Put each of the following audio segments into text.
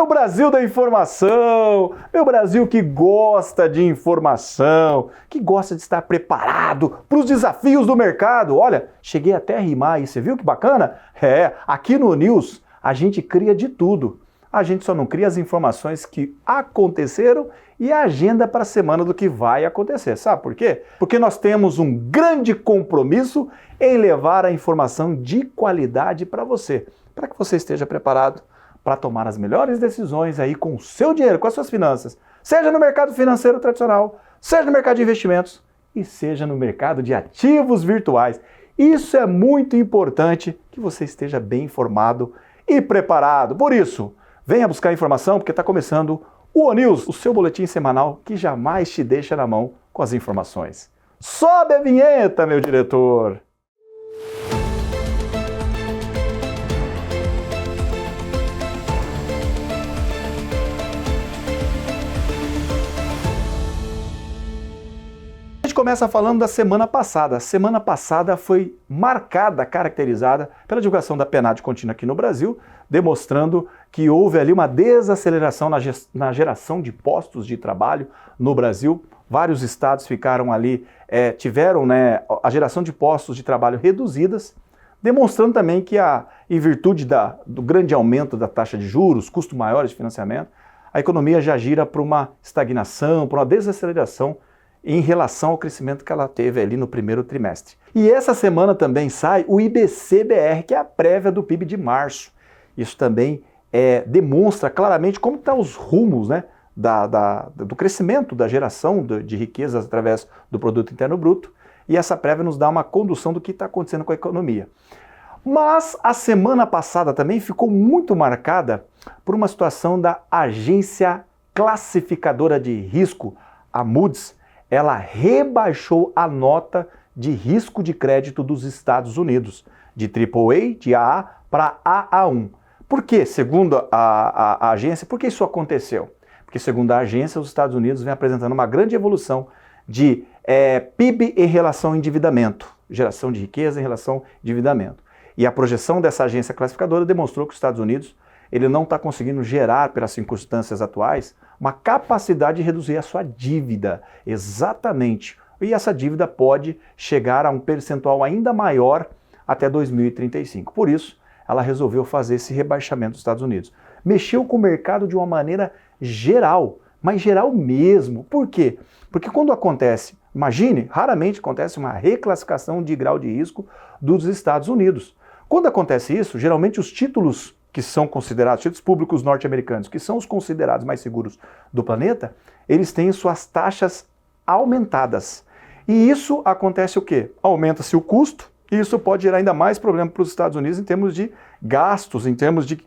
Meu Brasil da informação, meu Brasil que gosta de informação, que gosta de estar preparado para os desafios do mercado. Olha, cheguei até a rimar aí, você viu que bacana? Aqui no News a gente cria de tudo. A gente só não cria as informações que aconteceram e a agenda para a semana do que vai acontecer. Sabe por quê? Porque nós temos um grande compromisso em levar a informação de qualidade para você, para que você esteja preparado para tomar as melhores decisões aí com o seu dinheiro, com as suas finanças, seja no mercado financeiro tradicional, seja no mercado de investimentos e seja no mercado de ativos virtuais. Isso é muito importante que você esteja bem informado e preparado. Por isso, venha buscar informação porque está começando o ONews, o seu boletim semanal que jamais te deixa na mão com as informações. Sobe a vinheta, meu diretor! A gente começa falando da semana passada. A semana passada foi marcada, caracterizada pela divulgação da PNAD contínua aqui no Brasil, demonstrando que houve ali uma desaceleração na geração de postos de trabalho no Brasil. Vários estados ficaram ali, tiveram a geração de postos de trabalho reduzidas, demonstrando também que em virtude do grande aumento da taxa de juros, custos maiores de financiamento, a economia já gira para uma estagnação, para uma desaceleração em relação ao crescimento que ela teve ali no primeiro trimestre. E essa semana também sai o IBC-BR, que é a prévia do PIB de março. Isso também demonstra claramente como estão os rumos do crescimento da geração de riquezas através do Produto Interno Bruto, e essa prévia nos dá uma condução do que está acontecendo com a economia. Mas a semana passada também ficou muito marcada por uma situação da agência classificadora de risco, a Moody's. Ela rebaixou a nota de risco de crédito dos Estados Unidos, de AAA, de AA, para AA1. Por quê? Segundo a agência, por que isso aconteceu? Porque segundo a agência, os Estados Unidos vem apresentando uma grande evolução de PIB em relação ao endividamento, geração de riqueza em relação ao endividamento. E a projeção dessa agência classificadora demonstrou que os Estados Unidos ele não está conseguindo gerar, pelas circunstâncias atuais, uma capacidade de reduzir a sua dívida. Exatamente. E essa dívida pode chegar a um percentual ainda maior até 2035. Por isso, ela resolveu fazer esse rebaixamento dos Estados Unidos. Mexeu com o mercado de uma maneira geral, mas geral mesmo. Por quê? Porque quando acontece, imagine, raramente acontece uma reclassificação de grau de risco dos Estados Unidos. Quando acontece isso, geralmente os títulos que são considerados, títulos públicos norte-americanos, que são os considerados mais seguros do planeta, eles têm suas taxas aumentadas. E isso acontece o quê? Aumenta-se o custo, e isso pode gerar ainda mais problema para os Estados Unidos em termos de gastos, em termos de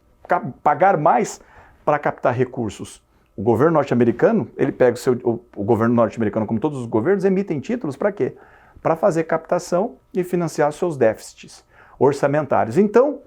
pagar mais para captar recursos. O governo norte-americano, ele pega o governo norte-americano, como todos os governos, emitem títulos para quê? Para fazer captação e financiar seus déficits orçamentários. Então,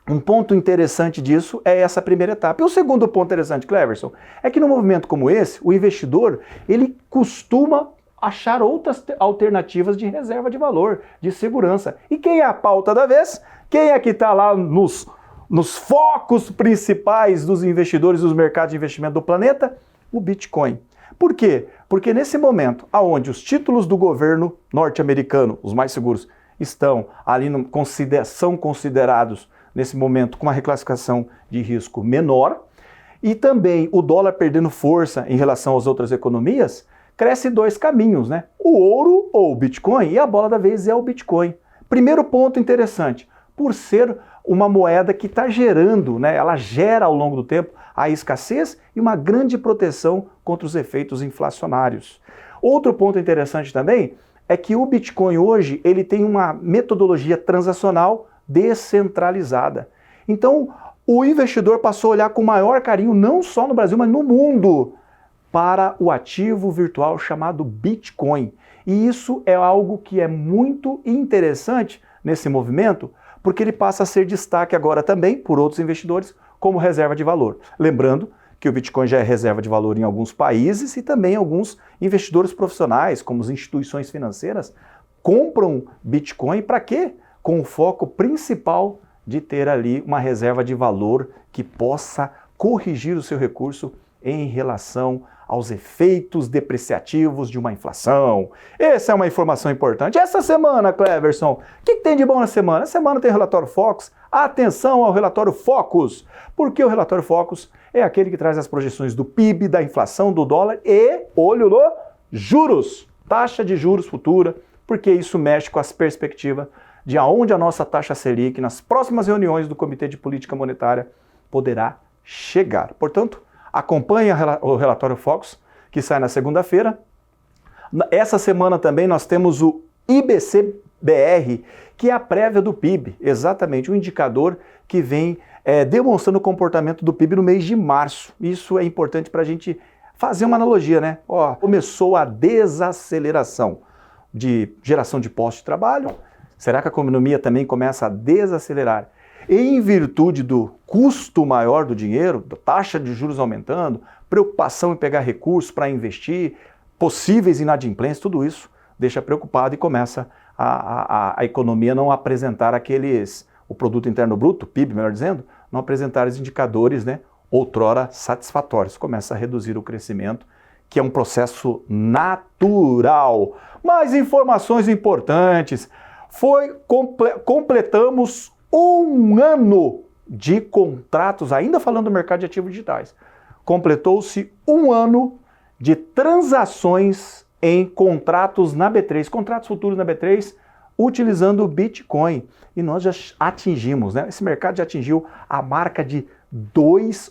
um ponto interessante disso é essa primeira etapa. E o segundo ponto interessante, Cleverson, é que num movimento como esse, o investidor, ele costuma achar outras alternativas de reserva de valor, de segurança. E quem é a pauta da vez? Quem é que está lá nos focos principais dos investidores dos mercados de investimento do planeta? O Bitcoin. Por quê? Porque nesse momento, onde os títulos do governo norte-americano, os mais seguros, estão ali, são considerados nesse momento com uma reclassificação de risco menor, e também o dólar perdendo força em relação às outras economias, cresce dois caminhos, né? O ouro ou o Bitcoin, e a bola da vez é o Bitcoin. Primeiro ponto interessante, por ser uma moeda que está gerando, ela gera ao longo do tempo a escassez e uma grande proteção contra os efeitos inflacionários. Outro ponto interessante também é que o Bitcoin hoje ele tem uma metodologia transacional descentralizada. Então, o investidor passou a olhar com maior carinho, não só no Brasil, mas no mundo, para o ativo virtual chamado Bitcoin. E isso é algo que é muito interessante nesse movimento, porque ele passa a ser destaque agora também por outros investidores como reserva de valor. Lembrando que o Bitcoin já é reserva de valor em alguns países e também alguns investidores profissionais, como as instituições financeiras, compram Bitcoin para quê? Com o foco principal de ter ali uma reserva de valor que possa corrigir o seu recurso em relação aos efeitos depreciativos de uma inflação. Essa é uma informação importante. Essa semana, Cleverson, o que tem de bom na semana? A semana tem relatório Focus. Atenção ao relatório Focus, porque o relatório Focus é aquele que traz as projeções do PIB, da inflação, do dólar e, olho no juros, taxa de juros futura, porque isso mexe com as perspectivas de aonde a nossa taxa Selic, nas próximas reuniões do Comitê de Política Monetária, poderá chegar. Portanto, acompanhe o relatório Focus, que sai na segunda-feira. Essa semana também nós temos o IBC-BR, que é a prévia do PIB, exatamente, um indicador que vem demonstrando o comportamento do PIB no mês de março. Isso é importante para a gente fazer uma analogia, né? Ó, começou a desaceleração de geração de postos de trabalho. Será que a economia também começa a desacelerar? Em virtude do custo maior do dinheiro, da taxa de juros aumentando, preocupação em pegar recursos para investir, possíveis inadimplências, tudo isso deixa preocupado e começa a economia não apresentar o produto interno bruto, PIB, melhor dizendo, não apresentar os indicadores, né, outrora satisfatórios. Começa a reduzir o crescimento, que é um processo natural. Mais informações importantes. Completamos um ano de contratos, ainda falando do mercado de ativos digitais. Completou-se um ano de transações em contratos na B3, contratos futuros na B3, utilizando o Bitcoin. E nós já atingimos, né? Esse mercado já atingiu a marca de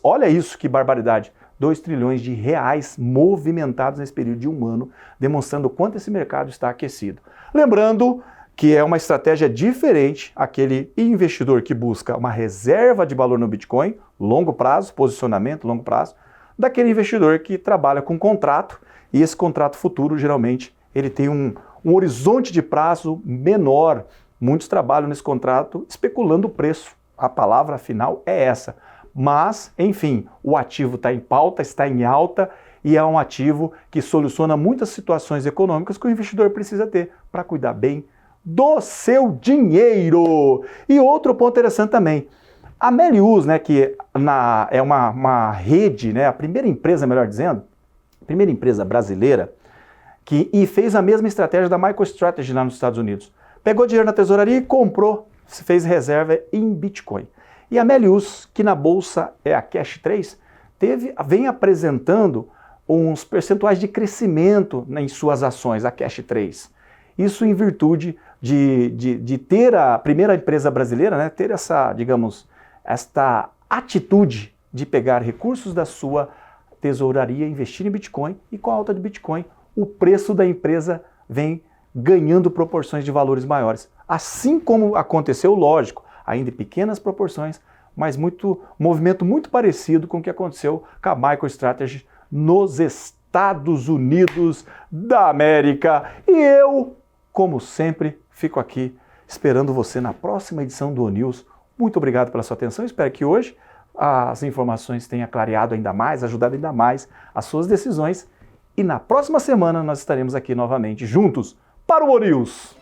olha isso que barbaridade, 2 trilhões de reais movimentados nesse período de um ano, demonstrando o quanto esse mercado está aquecido. Lembrando que é uma estratégia diferente, aquele investidor que busca uma reserva de valor no Bitcoin, longo prazo, posicionamento, longo prazo, daquele investidor que trabalha com contrato, e esse contrato futuro, geralmente, ele tem um horizonte de prazo menor. Muitos trabalham nesse contrato especulando o preço. A palavra final é essa. Mas, enfim, o ativo está em pauta, está em alta, e é um ativo que soluciona muitas situações econômicas que o investidor precisa ter para cuidar bem do seu dinheiro. E outro ponto interessante também, a Melius, né, que é uma rede, né, a primeira empresa, melhor dizendo, a primeira empresa brasileira, e fez a mesma estratégia da MicroStrategy lá nos Estados Unidos. Pegou dinheiro na tesouraria e comprou, fez reserva em Bitcoin. E a Melius, que na bolsa é a Cash 3, vem apresentando uns percentuais de crescimento em suas ações, a Cash 3. Isso em virtude de ter a primeira empresa brasileira, né, ter essa, digamos, esta atitude de pegar recursos da sua tesouraria, investir em Bitcoin, e com a alta de Bitcoin, o preço da empresa vem ganhando proporções de valores maiores. Assim como aconteceu, lógico, ainda em pequenas proporções, mas movimento muito parecido com o que aconteceu com a MicroStrategy nos Estados Unidos da América. E eu, como sempre, fico aqui esperando você na próxima edição do ONews. Muito obrigado pela sua atenção. Espero que hoje as informações tenham clareado ainda mais, ajudado ainda mais as suas decisões. E na próxima semana nós estaremos aqui novamente juntos para o ONews.